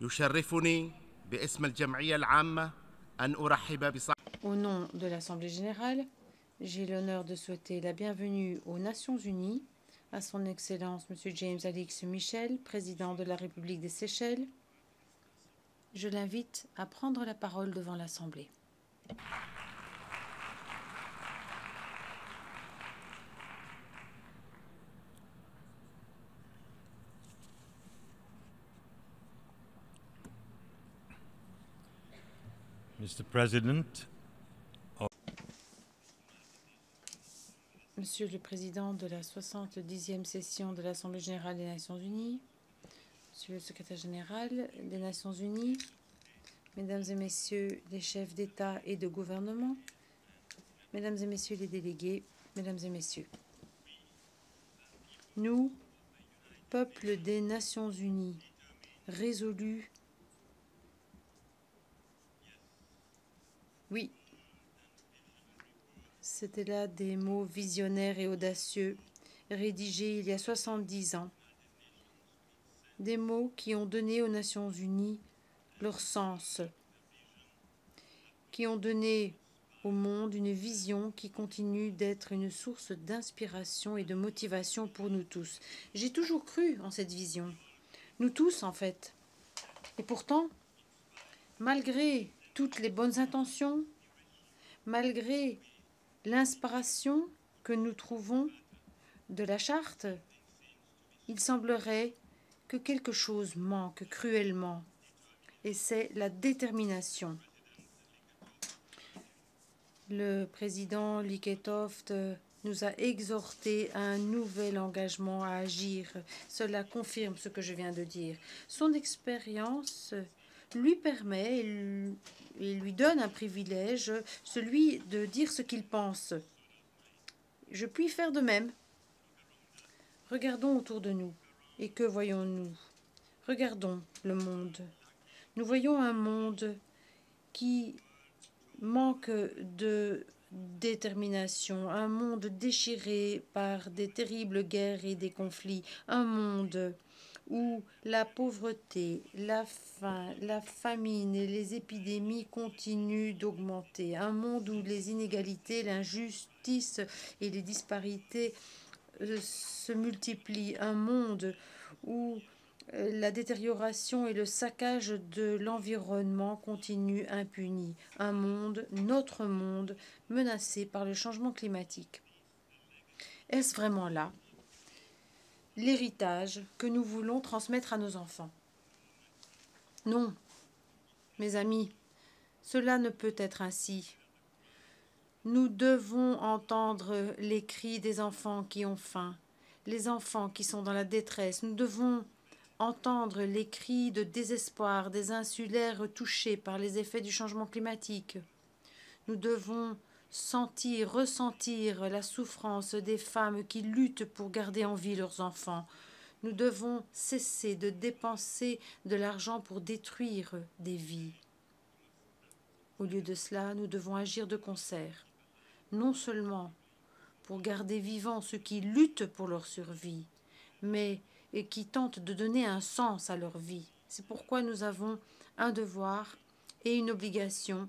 يشرفني باسم الجمعية العامة أن أرحب بصاحب. Au nom de l'Assemblée générale, j'ai l'honneur de souhaiter la bienvenue aux Nations unies à son Excellence M. James Alix Michel, président de la République des Seychelles. Je l'invite à prendre la parole devant l'Assemblée. Mr. President, Monsieur le Président de la 70e session de l'Assemblée générale des Nations unies, Monsieur le Secrétaire général des Nations unies, Mesdames et Messieurs les chefs d'État et de gouvernement, Mesdames et Messieurs les délégués, Mesdames et Messieurs. Nous, peuple des Nations unies, résolus, oui, c'était là des mots visionnaires et audacieux, rédigés il y a 70 ans. Des mots qui ont donné aux Nations unies leur sens, qui ont donné au monde une vision qui continue d'être une source d'inspiration et de motivation pour nous tous. J'ai toujours cru en cette vision, nous tous en fait. Et pourtant, malgré toutes les bonnes intentions, malgré l'inspiration que nous trouvons de la charte, il semblerait que quelque chose manque cruellement, et c'est la détermination. Le président Liketoft nous a exhorté à un nouvel engagement à agir. Cela confirme ce que je viens de dire. Son expérience lui permet et lui donne un privilège, celui de dire ce qu'il pense. Je puis faire de même. Regardons autour de nous. Et que voyons-nous? Regardons le monde. Nous voyons un monde qui manque de détermination, un monde déchiré par des terribles guerres et des conflits, un monde où la pauvreté, la faim, la famine et les épidémies continuent d'augmenter, un monde où les inégalités, l'injustice et les disparités se multiplient, un monde où la détérioration et le saccage de l'environnement continuent impunis, un monde, notre monde, menacé par le changement climatique. Est-ce vraiment là l'héritage que nous voulons transmettre à nos enfants? Non, mes amis, cela ne peut être ainsi. Nous devons entendre les cris des enfants qui ont faim, les enfants qui sont dans la détresse. Nous devons entendre les cris de désespoir des insulaires touchés par les effets du changement climatique. Nous devons sentir, ressentir la souffrance des femmes qui luttent pour garder en vie leurs enfants. Nous devons cesser de dépenser de l'argent pour détruire des vies. Au lieu de cela, nous devons agir de concert, non seulement pour garder vivants ceux qui luttent pour leur survie, mais et qui tentent de donner un sens à leur vie. C'est pourquoi nous avons un devoir et une obligation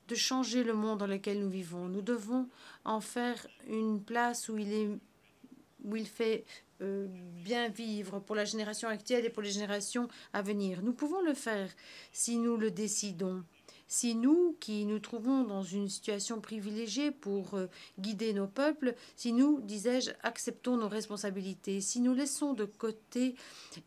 de changer le monde dans lequel nous vivons. Nous devons en faire une place où il fait bien vivre pour la génération actuelle et pour les générations à venir. Nous pouvons le faire si nous le décidons. Si nous, qui nous trouvons dans une situation privilégiée pour guider nos peuples, si nous, disais-je, acceptons nos responsabilités, si nous laissons de côté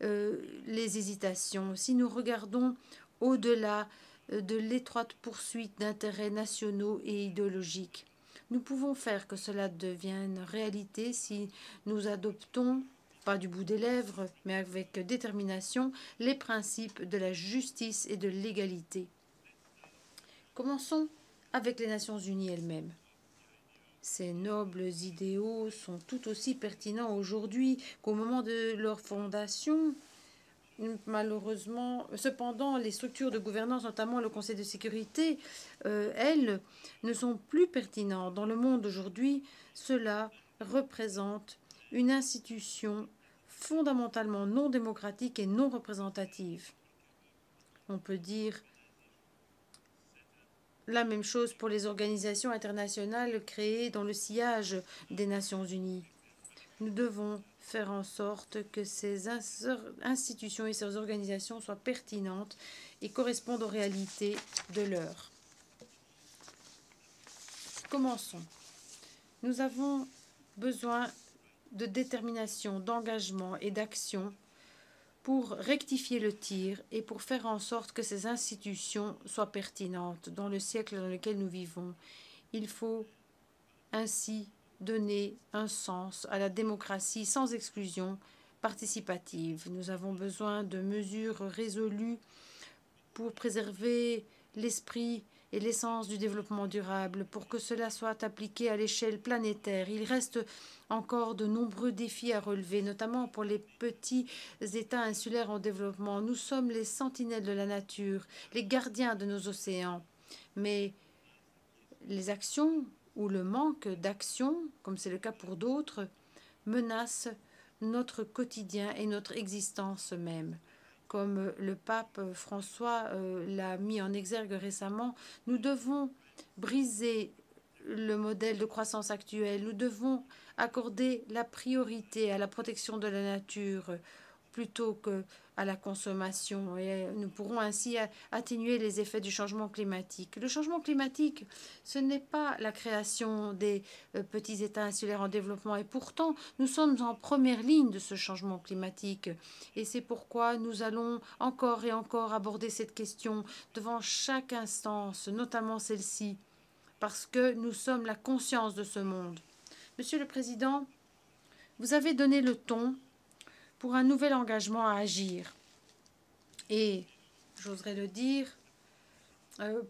les hésitations, si nous regardons au-delà de l'étroite poursuite d'intérêts nationaux et idéologiques, nous pouvons faire que cela devienne réalité si nous adoptons, pas du bout des lèvres, mais avec détermination, les principes de la justice et de l'égalité. Commençons avec les Nations unies elles-mêmes. Ces nobles idéaux sont tout aussi pertinents aujourd'hui qu'au moment de leur fondation. Malheureusement, cependant, les structures de gouvernance, notamment le Conseil de sécurité, elles, ne sont plus pertinentes. Dans le monde d'aujourd'hui, cela représente une institution fondamentalement non démocratique et non représentative. On peut dire la même chose pour les organisations internationales créées dans le sillage des Nations Unies. Nous devons faire en sorte que ces institutions et ces organisations soient pertinentes et correspondent aux réalités de l'heure. Commençons. Nous avons besoin de détermination, d'engagement et d'action pour rectifier le tir et pour faire en sorte que ces institutions soient pertinentes dans le siècle dans lequel nous vivons. Il faut ainsi donner un sens à la démocratie sans exclusion participative. Nous avons besoin de mesures résolues pour préserver l'esprit et l'essence du développement durable, pour que cela soit appliqué à l'échelle planétaire. Il reste encore de nombreux défis à relever, notamment pour les petits États insulaires en développement. Nous sommes les sentinelles de la nature, les gardiens de nos océans. Mais les actions ou le manque d'action, comme c'est le cas pour d'autres, menacent notre quotidien et notre existence même. Comme le pape François l'a mis en exergue récemment, nous devons briser le modèle de croissance actuel. Nous devons accorder la priorité à la protection de la nature plutôt qu'à la consommation. Et nous pourrons ainsi atténuer les effets du changement climatique. Le changement climatique, ce n'est pas la création des petits États insulaires en développement. Et pourtant, nous sommes en première ligne de ce changement climatique. Et c'est pourquoi nous allons encore et encore aborder cette question devant chaque instance, notamment celle-ci, parce que nous sommes la conscience de ce monde. Monsieur le Président, vous avez donné le ton pour un nouvel engagement à agir. Et, j'oserais le dire,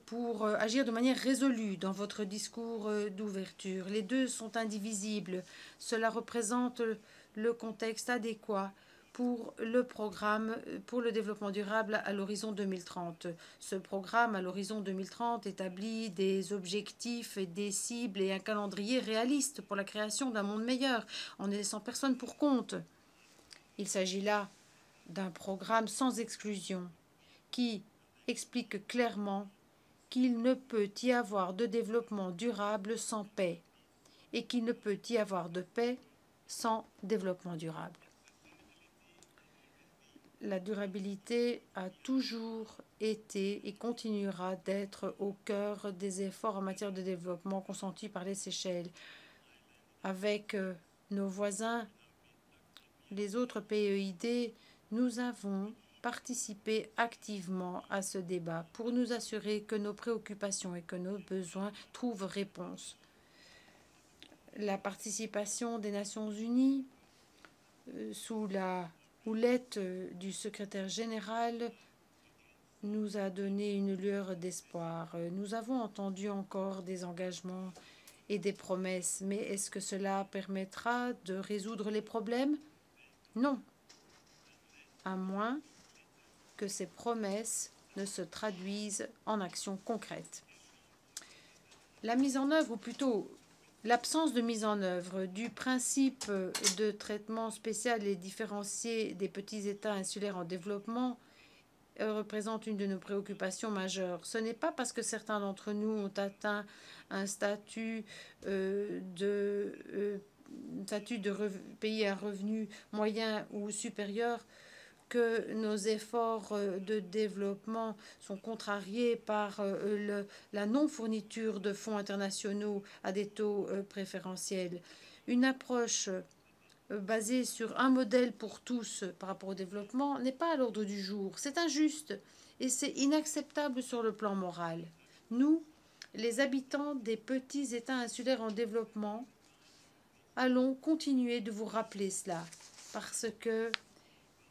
pour agir de manière résolue dans votre discours d'ouverture. Les deux sont indivisibles. Cela représente le contexte adéquat pour le programme pour le développement durable à l'horizon 2030. Ce programme à l'horizon 2030 établit des objectifs, et des cibles et un calendrier réaliste pour la création d'un monde meilleur, en ne laissant personne pour compte. Il s'agit là d'un programme sans exclusion qui explique clairement qu'il ne peut y avoir de développement durable sans paix et qu'il ne peut y avoir de paix sans développement durable. La durabilité a toujours été et continuera d'être au cœur des efforts en matière de développement consentis par les Seychelles. Avec nos voisins, les autres PEID, nous avons participer activement à ce débat pour nous assurer que nos préoccupations et que nos besoins trouvent réponse. La participation des Nations Unies sous la houlette du secrétaire général nous a donné une lueur d'espoir. Nous avons entendu encore des engagements et des promesses, mais est-ce que cela permettra de résoudre les problèmes? Non, à moins que ces promesses ne se traduisent en actions concrètes. La mise en œuvre, ou plutôt l'absence de mise en œuvre du principe de traitement spécial et différencié des petits États insulaires en développement représente une de nos préoccupations majeures. Ce n'est pas parce que certains d'entre nous ont atteint un statut de pays à revenu moyen ou supérieur que nos efforts de développement sont contrariés par la non-fourniture de fonds internationaux à des taux préférentiels. Une approche basée sur un modèle pour tous par rapport au développement n'est pas à l'ordre du jour. C'est injuste et c'est inacceptable sur le plan moral. Nous, les habitants des petits États insulaires en développement, allons continuer de vous rappeler cela, parce que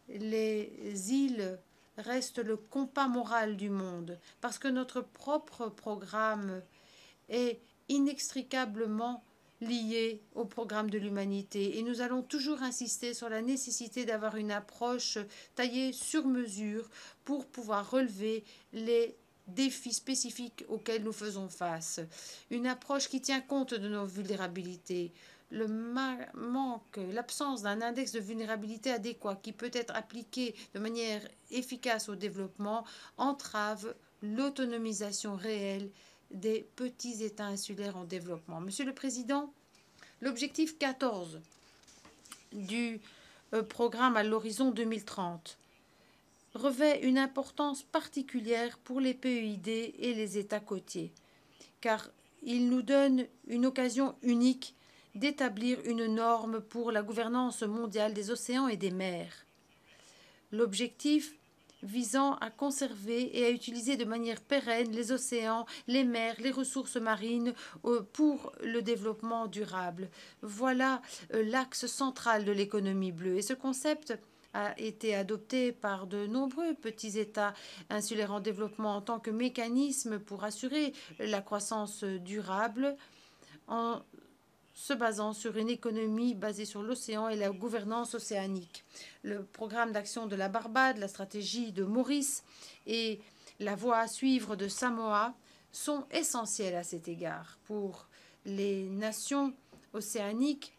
les îles restent le compas moral du monde, parce que notre propre programme est inextricablement lié au programme de l'humanité. Et nous allons toujours insister sur la nécessité d'avoir une approche taillée sur mesure pour pouvoir relever les défis spécifiques auxquels nous faisons face. Une approche qui tient compte de nos vulnérabilités. l'absence d'un index de vulnérabilité adéquat qui peut être appliqué de manière efficace au développement entrave l'autonomisation réelle des petits États insulaires en développement. Monsieur le Président, l'objectif 14 du programme à l'horizon 2030 revêt une importance particulière pour les PEID et les États côtiers, car il nous donne une occasion unique d'établir une norme pour la gouvernance mondiale des océans et des mers. L'objectif visant à conserver et à utiliser de manière pérenne les océans, les mers, les ressources marines pour le développement durable. Voilà l'axe central de l'économie bleue. Et ce concept a été adopté par de nombreux petits États insulaires en développement en tant que mécanisme pour assurer la croissance durable en se basant sur une économie basée sur l'océan et la gouvernance océanique. Le programme d'action de la Barbade, la stratégie de Maurice et la voie à suivre de Samoa sont essentiels à cet égard. Pour les nations océaniques,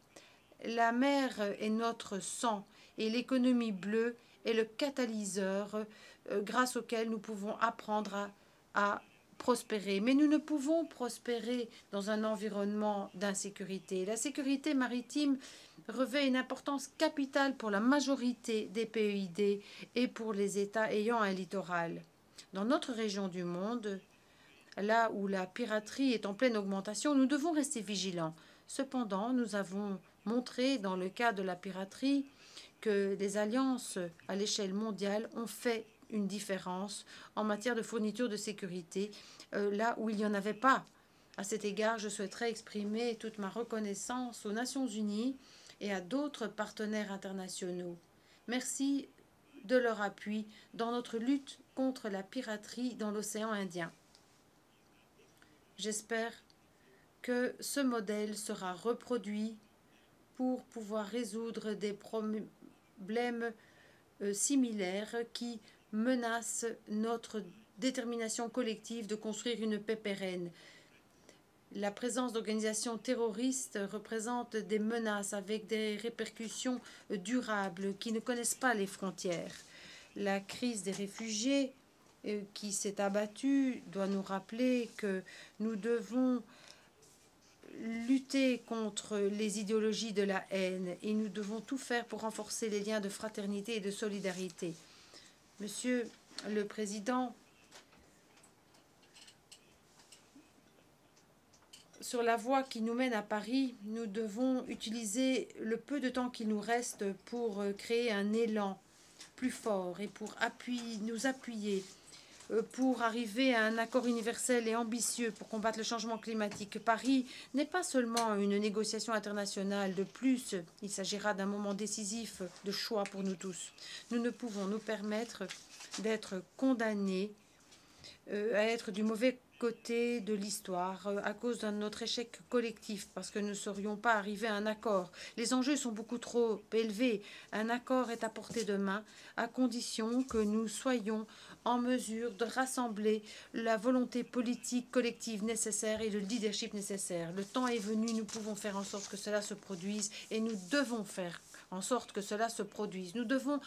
la mer est notre sang et l'économie bleue est le catalyseur grâce auquel nous pouvons apprendre à prospérer. Mais nous ne pouvons prospérer dans un environnement d'insécurité. La sécurité maritime revêt une importance capitale pour la majorité des PEID et pour les États ayant un littoral. Dans notre région du monde, là où la piraterie est en pleine augmentation, nous devons rester vigilants. Cependant, nous avons montré dans le cas de la piraterie que les alliances à l'échelle mondiale ont fait une différence en matière de fourniture de sécurité, là où il n'y en avait pas. À cet égard, je souhaiterais exprimer toute ma reconnaissance aux Nations Unies et à d'autres partenaires internationaux. Merci de leur appui dans notre lutte contre la piraterie dans l'océan Indien. J'espère que ce modèle sera reproduit pour pouvoir résoudre des problèmes similaires qui menacent notre détermination collective de construire une paix pérenne. La présence d'organisations terroristes représente des menaces avec des répercussions durables qui ne connaissent pas les frontières. La crise des réfugiés qui s'est abattue doit nous rappeler que nous devons lutter contre les idéologies de la haine et nous devons tout faire pour renforcer les liens de fraternité et de solidarité. Monsieur le Président, sur la voie qui nous mène à Paris, nous devons utiliser le peu de temps qu'il nous reste pour créer un élan plus fort et pour nous appuyer pour arriver à un accord universel et ambitieux pour combattre le changement climatique. Paris n'est pas seulement une négociation internationale. De plus, il s'agira d'un moment décisif de choix pour nous tous. Nous ne pouvons nous permettre d'être condamnés à être du mauvais côté de l'histoire à cause de notre échec collectif, parce que nous ne serions pas arrivés à un accord. Les enjeux sont beaucoup trop élevés. Un accord est à portée de main à condition que nous soyons en mesure de rassembler la volonté politique collective nécessaire et le leadership nécessaire. Le temps est venu, nous pouvons faire en sorte que cela se produise et nous devons faire en sorte que cela se produise. Nous devons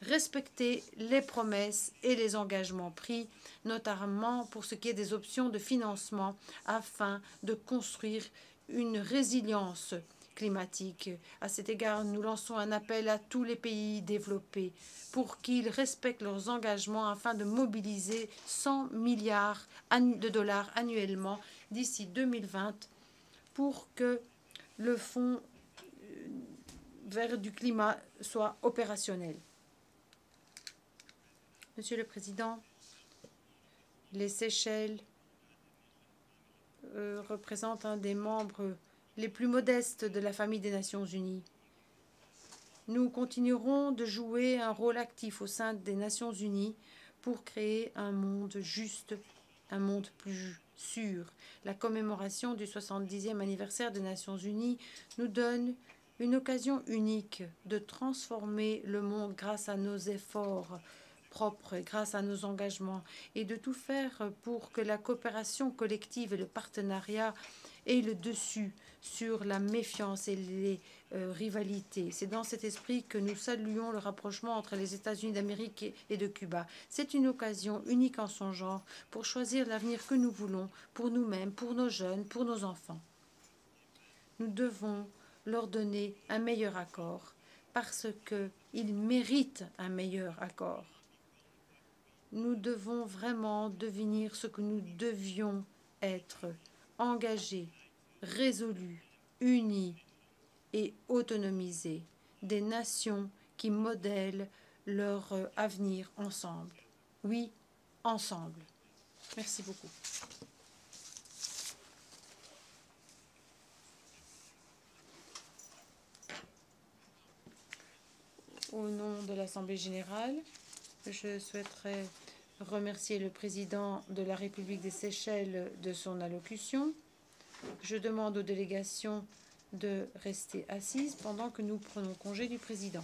respecter les promesses et les engagements pris, notamment pour ce qui est des options de financement, afin de construire une résilience climatique. À cet égard, nous lançons un appel à tous les pays développés pour qu'ils respectent leurs engagements afin de mobiliser 100 milliards de dollars annuellement d'ici 2020 pour que le Fonds vert du climat soit opérationnel. Monsieur le Président, les Seychelles représentent un des membres les plus modestes de la famille des Nations Unies. Nous continuerons de jouer un rôle actif au sein des Nations Unies pour créer un monde juste, un monde plus sûr. La commémoration du 70e anniversaire des Nations Unies nous donne une occasion unique de transformer le monde grâce à nos efforts propres grâce à nos engagements et de tout faire pour que la coopération collective et le partenariat aient le dessus sur la méfiance et les rivalités. C'est dans cet esprit que nous saluons le rapprochement entre les États-Unis d'Amérique et de Cuba. C'est une occasion unique en son genre pour choisir l'avenir que nous voulons pour nous-mêmes, pour nos jeunes, pour nos enfants. Nous devons leur donner un meilleur accord parce qu'ils méritent un meilleur accord. Nous devons vraiment devenir ce que nous devions être, engagés, résolus, unis et autonomisés, des nations qui modèlent leur avenir ensemble. Oui, ensemble. Merci beaucoup. Au nom de l'Assemblée générale, je souhaiterais remercier le président de la République des Seychelles de son allocution. Je demande aux délégations de rester assises pendant que nous prenons congé du président.